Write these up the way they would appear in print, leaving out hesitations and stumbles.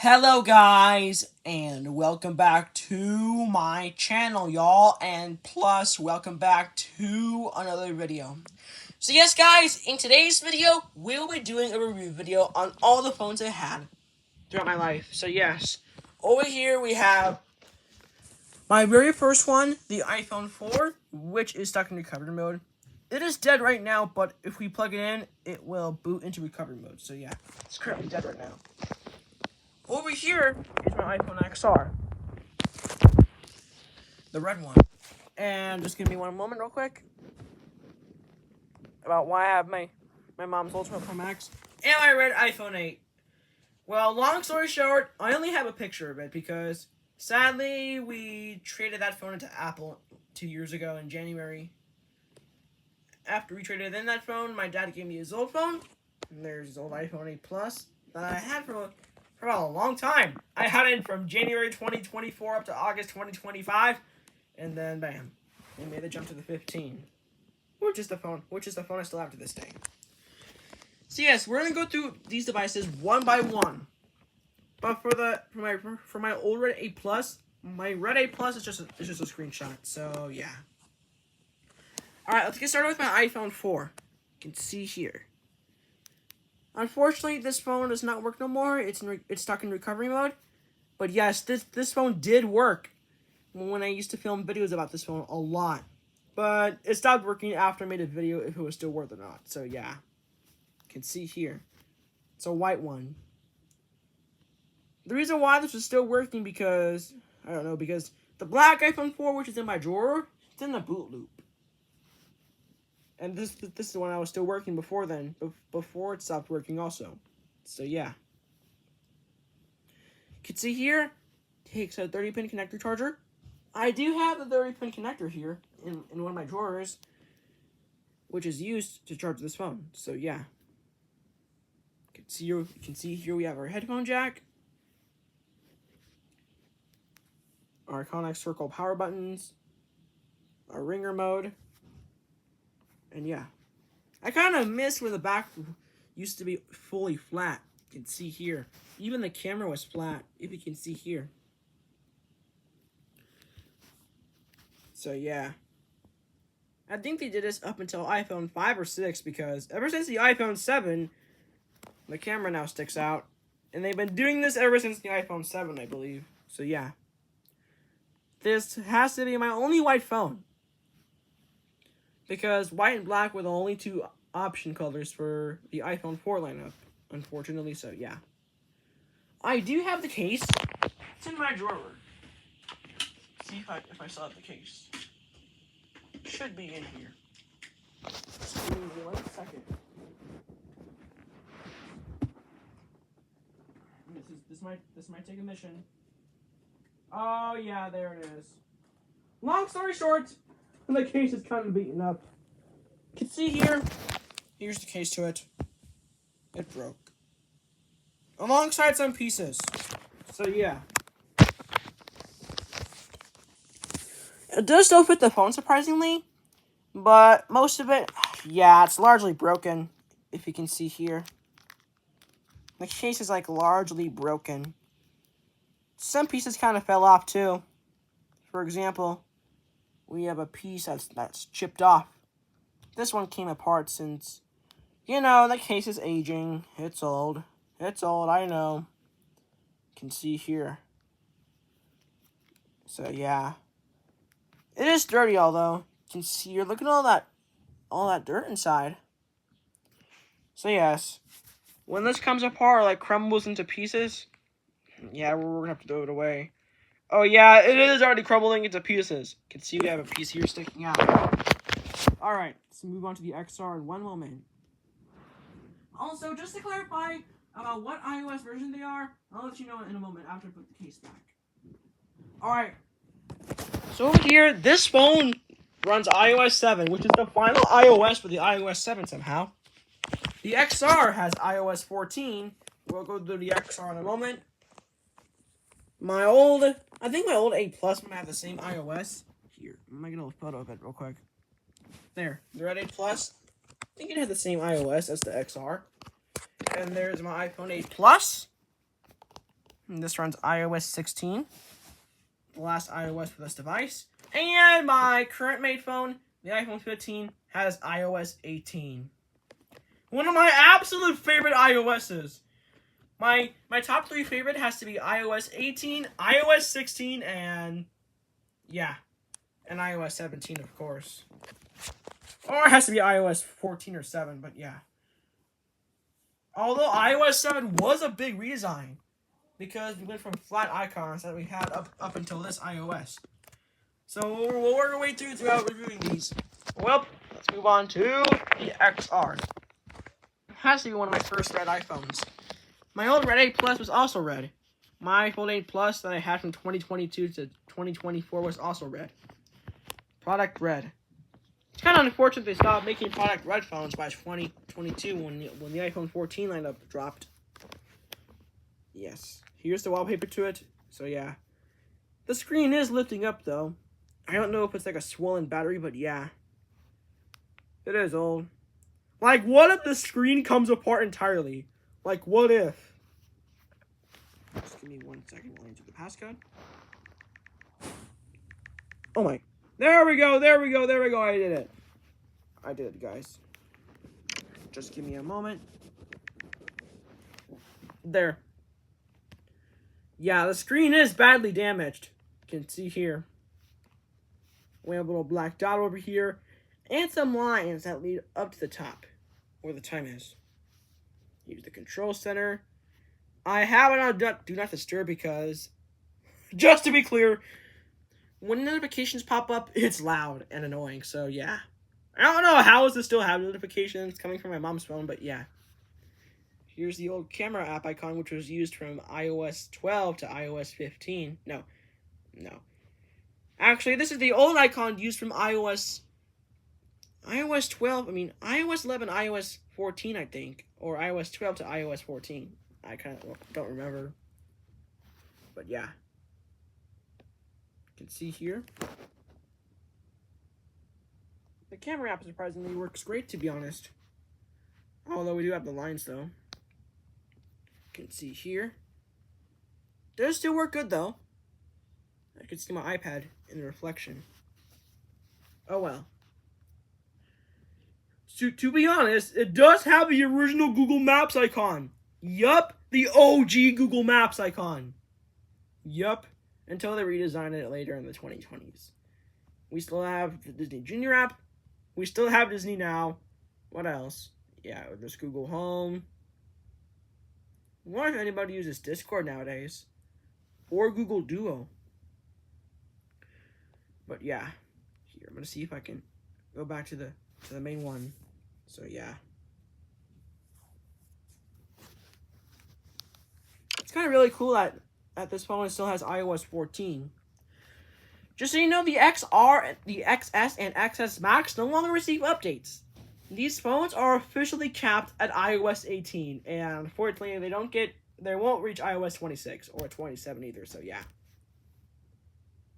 Hello guys, and welcome back to my channel, y'all, and plus welcome back to another video. So yes guys, in today's video, we'll be doing a review video on all the phones I had throughout my life. So yes, over here we have my very first one, the iPhone 4, which is stuck in recovery mode. It is dead right now, but if we plug it in, it will boot into recovery mode. So yeah, it's currently dead right now. Over here is my iPhone XR, the red one. And just give me one moment real quick about why I have my mom's Ultra Pro Max and my red iPhone 8. Well, long story short, I only have a picture of it because sadly we traded that phone into Apple 2 years ago in January. After we traded in that phone, my dad gave me his old phone. And there's his old iPhone 8 Plus that I had for about a long time. I had it from January 2024 up to August 2025. And then bam, they made the jump to the 15, which is the phone I still have to this day. So yes, we're gonna go through these devices one by one. But for my old Red 8 Plus, my Red 8 Plus is just a screenshot. So yeah. All right, let's get started with my iPhone 4. You can see here. Unfortunately, this phone does not work no more. It's stuck in recovery mode. But yes, this phone did work when I used to film videos about this phone a lot. But it stopped working after I made a video if it was still worth it or not. So yeah, you can see here. It's a white one. The reason why this is still working because, I don't know, because the black iPhone 4, which is in my drawer, it's in the boot loop. And this is the one I was still working before then, before it stopped working also. So yeah. You can see here, takes a 30-pin connector charger. I do have the 30-pin connector here in one of my drawers, which is used to charge this phone. So yeah. You can see here we have our headphone jack, our iconic circle power buttons, our ringer mode, and yeah. I kind of miss where the back used to be fully flat. You can see here. Even the camera was flat, if you can see here. So yeah. I think they did this up until iPhone 5 or 6 because ever since the iPhone 7, the camera now sticks out. And they've been doing this ever since the iPhone 7, I believe. So yeah. This has to be my only white phone. Because white and black were the only two option colors for the iPhone 4 lineup. Unfortunately, so yeah. I do have the case. It's in my drawer. See if I still have the case. Should be in here. Just give me 1 second. This might take a mission. Oh yeah, there it is. Long story short, the case is kind of beaten up. You can see here. Here's the case to it. It broke. Alongside some pieces. So yeah. It does still fit the phone surprisingly, but most of it, yeah, it's largely broken. If you can see here. The case is like largely broken. Some pieces kind of fell off too. For example, we have a piece that's chipped off. This one came apart since, you know, the case is aging. It's old. It's old, I know. You can see here. So yeah. It is dirty, although. You can see, you're looking at all that dirt inside. So yes. When this comes apart, like crumbles into pieces, yeah, we're gonna have to throw it away. Oh yeah, it is already crumbling into pieces. You can see we have a piece here sticking out. Alright, let's move on to the XR in one moment. Also, just to clarify about what iOS version they are, I'll let you know in a moment after I put the case back. Alright. So over here, this phone runs iOS 7, which is the final iOS for the iOS 7 somehow. The XR has iOS 14. We'll go through the XR in a moment. I think my old 8 Plus might have the same iOS. Here, I'm making a little photo of it real quick. There, the Red 8 Plus. I think it had the same iOS as the XR. And there's my iPhone 8 Plus. And this runs iOS 16. The last iOS for this device. And my current mate phone, the iPhone 15, has iOS 18. One of my absolute favorite iOSs. My top 3 favorite has to be iOS 18, iOS 16, and yeah, and iOS 17, of course. Or it has to be iOS 14 or 7, but yeah. Although iOS 7 was a big redesign, because we went from flat icons that we had up until this iOS. So we'll work our way throughout reviewing these. Well, let's move on to the XR. It has to be one of my first red iPhones. My old Red 8 Plus was also red. My iPhone 8 Plus that I had from 2022 to 2024 was also red. Product red. It's kind of unfortunate they stopped making product red phones by 2022 when the iPhone 14 lineup dropped. Yes. Here's the wallpaper to it. So yeah. The screen is lifting up though. I don't know if it's like a swollen battery, but yeah. It is old. Like, what if the screen comes apart entirely? Like, what if? Just give me 1 second while I enter the passcode. Oh my. There we go, there we go, there we go. I did it. I did it, guys. Just give me a moment. There. Yeah, the screen is badly damaged. You can see here. We have a little black dot over here. And some lines that lead up to the top, where the time is. Here's the control center. I have it on Do Not Disturb because, just to be clear, when notifications pop up, it's loud and annoying, so yeah. I don't know how does it still have notifications coming from my mom's phone, but yeah. Here's the old camera app icon, which was used from iOS 12 to iOS 15. No. Actually, this is the old icon used from iOS 12, iOS 11, iOS 14, I think. Or iOS 12 to iOS 14. I kind of don't remember. But yeah. You can see here. The camera app surprisingly works great, to be honest. Although we do have the lines, though. You can see here. Does still work good, though. I can see my iPad in the reflection. Oh well. So, to be honest, it does have the original Google Maps icon. Yup, the OG Google Maps icon. Yup, until they redesigned it later in the 2020s. We still have the Disney Junior app. We still have Disney Now. What else? Yeah, there's Google Home. I wonder if anybody uses Discord nowadays. Or Google Duo. But yeah. Here, I'm going to see if I can go back to the main one. So yeah. It's kind of really cool that this phone still has iOS 14. Just so you know, the XR, the XS, and XS Max no longer receive updates. These phones are officially capped at iOS 18, and unfortunately, they won't reach iOS 26 or 27 either. So yeah,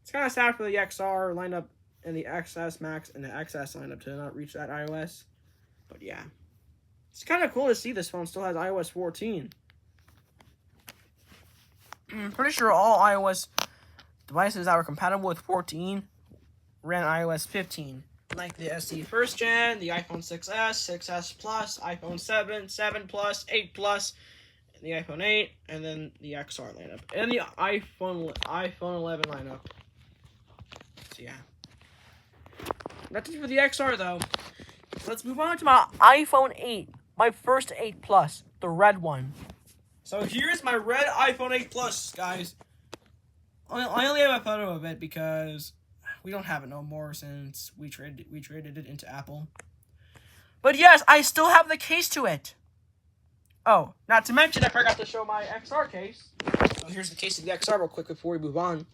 it's kind of sad for the XR lineup and the XS Max and the XS lineup to not reach that iOS. But yeah, it's kind of cool to see this phone still has iOS 14. I'm pretty sure all iOS devices that were compatible with 14 ran iOS 15. Like the SE first gen, the iPhone 6s, 6s Plus, iPhone 7, 7 Plus, 8 Plus, the iPhone 8, and then the XR lineup. And the iPhone 11 lineup. So yeah. That's it for the XR though. Let's move on to my iPhone 8. My first 8 Plus. The red one. So here's my red iPhone 8 Plus, guys. I only have a photo of it because we don't have it no more since we traded it into Apple. But yes, I still have the case to it. Oh, not to mention I forgot to show my XR case. So here's the case of the XR real quick before we move on.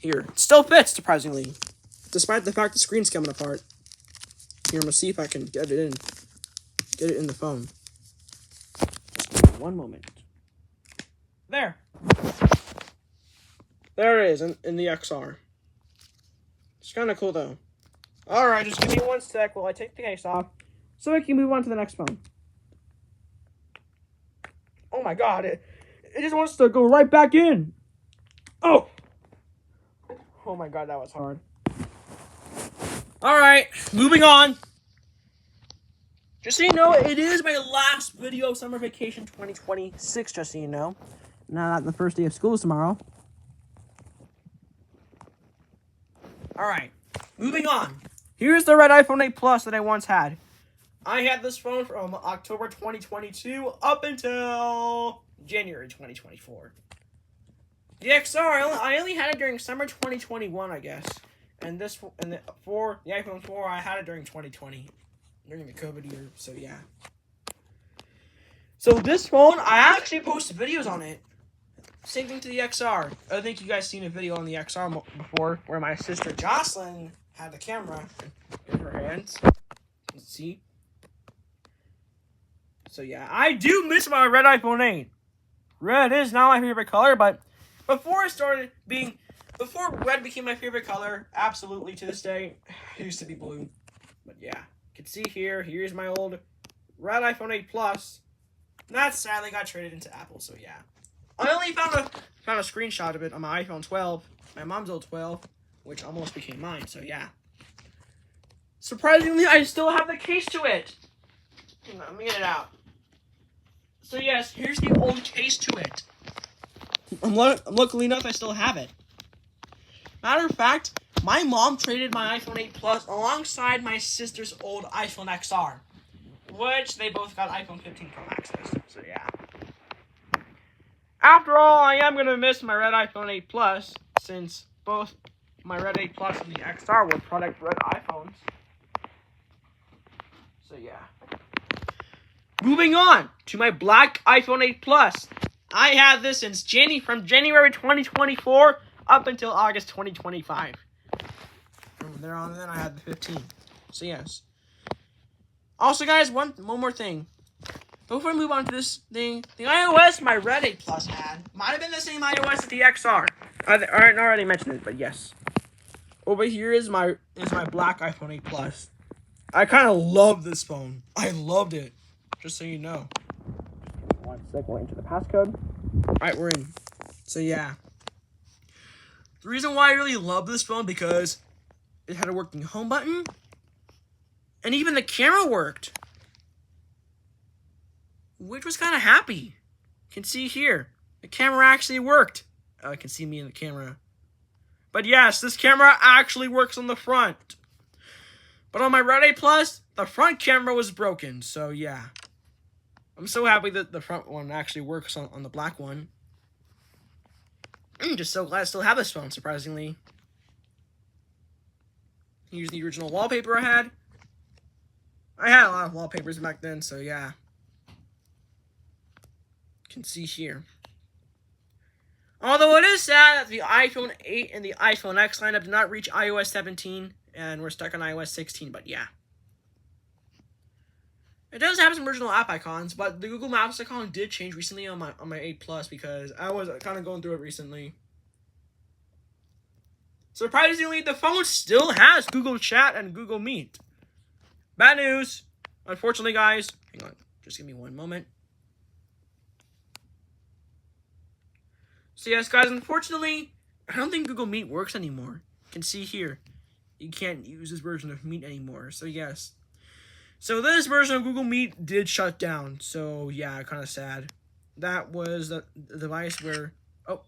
Here. It still fits, surprisingly. Despite the fact the screen's coming apart. Here, I'm going to see if I can get it in the phone. Just give me one moment. There. There it is in the XR. It's kind of cool, though. Alright, just give me 1 sec while I take the case off so I can move on to the next phone. Oh my god, it just wants to go right back in. Oh! Oh my god, that was hard. Alright, moving on. Just so you know, it is my last video of summer vacation 2026, just so you know. Now that the first day of school is tomorrow. Alright, moving on. Here's the red iPhone 8 Plus that I once had. I had this phone from October 2022 up until January 2024. The XR, I only had it during summer 2021, I guess. And for the iPhone 4, I had it during 2020, during the COVID year, so yeah. So this phone, I actually posted videos on it. Same thing to the XR. I think you guys seen a video on the XR before, where my sister Jocelyn had the camera in her hands. Let's see. So yeah, I do miss my red iPhone 8. Red is not my favorite color, but before red became my favorite color, absolutely to this day, it used to be blue. But yeah, you can see here's my old red iPhone 8 Plus. That sadly got traded into Apple, so yeah. I only found a screenshot of it on my iPhone 12, my mom's old 12, which almost became mine, so yeah. Surprisingly, I still have the case to it. Hang on, let me get it out. So yes, here's the old case to it. Luckily enough, I still have it. Matter of fact, my mom traded my iPhone 8 Plus alongside my sister's old iPhone XR, which they both got iPhone 15 Pro Maxes. So yeah. After all, I am going to miss my red iPhone 8 Plus, since both my red 8 Plus and the XR were product red iPhones. So yeah. Moving on to my black iPhone 8 Plus. I had this since from January 2024 up until August 2025. From there on, then I had the 15. So yes. Also, guys, one more thing. Before we move on to this thing, the iOS my red 8 Plus had might have been the same iOS as the XR. I already mentioned it, but yes. Over here is my black iPhone 8 Plus. I kind of love this phone. I loved it. Just so you know. 1 second, we'll enter the passcode. Alright, we're in. So yeah. The reason why I really love this phone because it had a working home button. And even the camera worked. Which was kind of happy. You can see here. The camera actually worked. Oh, I can see me in the camera. But yes, this camera actually works on the front. But on my Red 8 Plus, the front camera was broken. So yeah. I'm so happy that the front one actually works on the black one. I'm just so glad I still have this phone, surprisingly. Here's the original wallpaper I had. I had a lot of wallpapers back then, so yeah. You can see here. Although it is sad that the iPhone 8 and the iPhone X lineup did not reach iOS 17, and we're stuck on iOS 16, but yeah. It does have some original app icons, but the Google Maps icon did change recently on my 8 Plus because I was kind of going through it recently. Surprisingly, the phone still has Google Chat and Google Meet. Bad news. Unfortunately, guys. Hang on. Just give me one moment. So yes, guys, unfortunately, I don't think Google Meet works anymore. You can see here. You can't use this version of Meet anymore. So yes. So this version of Google Meet did shut down. So yeah, kind of sad. That was the device where... Oh.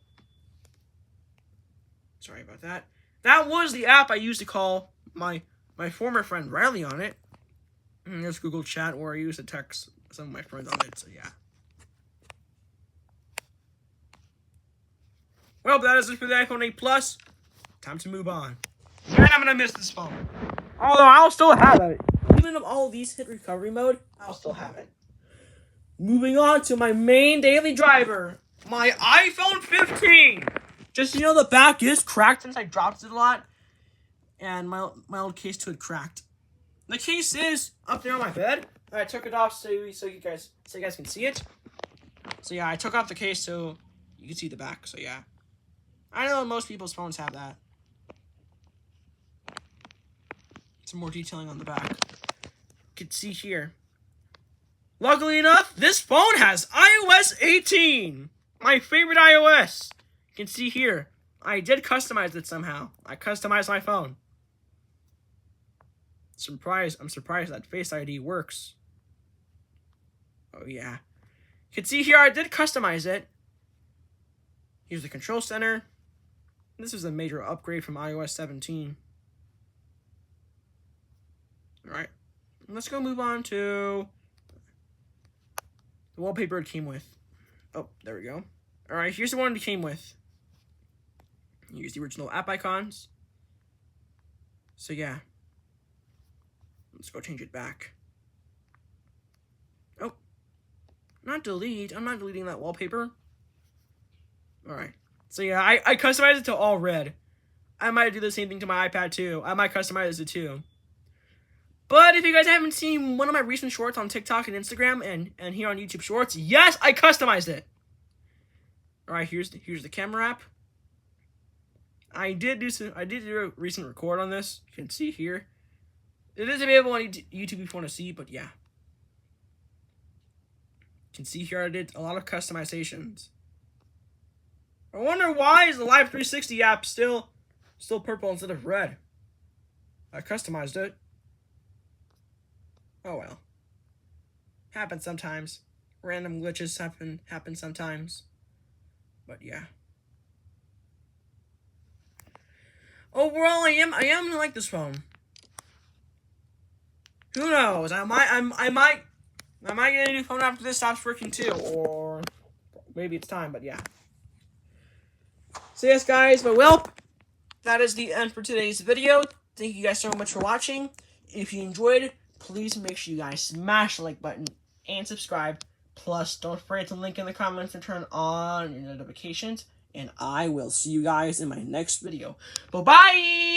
Sorry about that. That was the app I used to call my former friend Riley on it. And there's Google Chat where I used to text some of my friends on it. So yeah. Well, that is it for the iPhone 8 Plus. Time to move on. And I'm going to miss this phone. Although I'll still have it. Even if all of these hit recovery mode, I'll still have it. Moving on to my main daily driver. My iPhone 15. Just so you know, the back is cracked since I dropped it a lot. And my old case to it cracked. The case is up there on my bed. I took it off so you guys can see it. So yeah, I took off the case so you can see the back. So yeah. I know most people's phones have that. Some more detailing on the back. You can see here. Luckily enough, this phone has iOS 18. My favorite iOS. You can see here. I did customize it somehow. I customized my phone. I'm surprised that Face ID works. Oh yeah. You can see here I did customize it. Here's the control center. This is a major upgrade from iOS 17. Alright. Let's go move on to the wallpaper it came with. Oh, there we go. Alright, here's the one it came with. Here's the original app icons. So yeah. Let's go change it back. Oh. Not delete. I'm not deleting that wallpaper. Alright. So yeah, I customized it to all red. I might do the same thing to my iPad too. I might customize it too. But if you guys haven't seen one of my recent shorts on TikTok and Instagram and here on YouTube Shorts, yes, I customized it. Alright, here's the camera app. I did do a recent record on this. You can see here. It is available on YouTube if you want to see, but yeah. You can see here I did a lot of customizations. I wonder why is the Live 360 app still purple instead of red. I customized it. Oh well. Happens sometimes. Random glitches happen sometimes. But yeah. Overall, I am gonna like this phone. Who knows? I might get a new phone after this stops working too, or maybe it's time. But yeah. So yes, guys. But well, that is the end for today's video. Thank you guys so much for watching. If you enjoyed, please make sure you guys smash the like button and subscribe. Plus, don't forget to link in the comments and turn on your notifications. And I will see you guys in my next video. Bye-bye!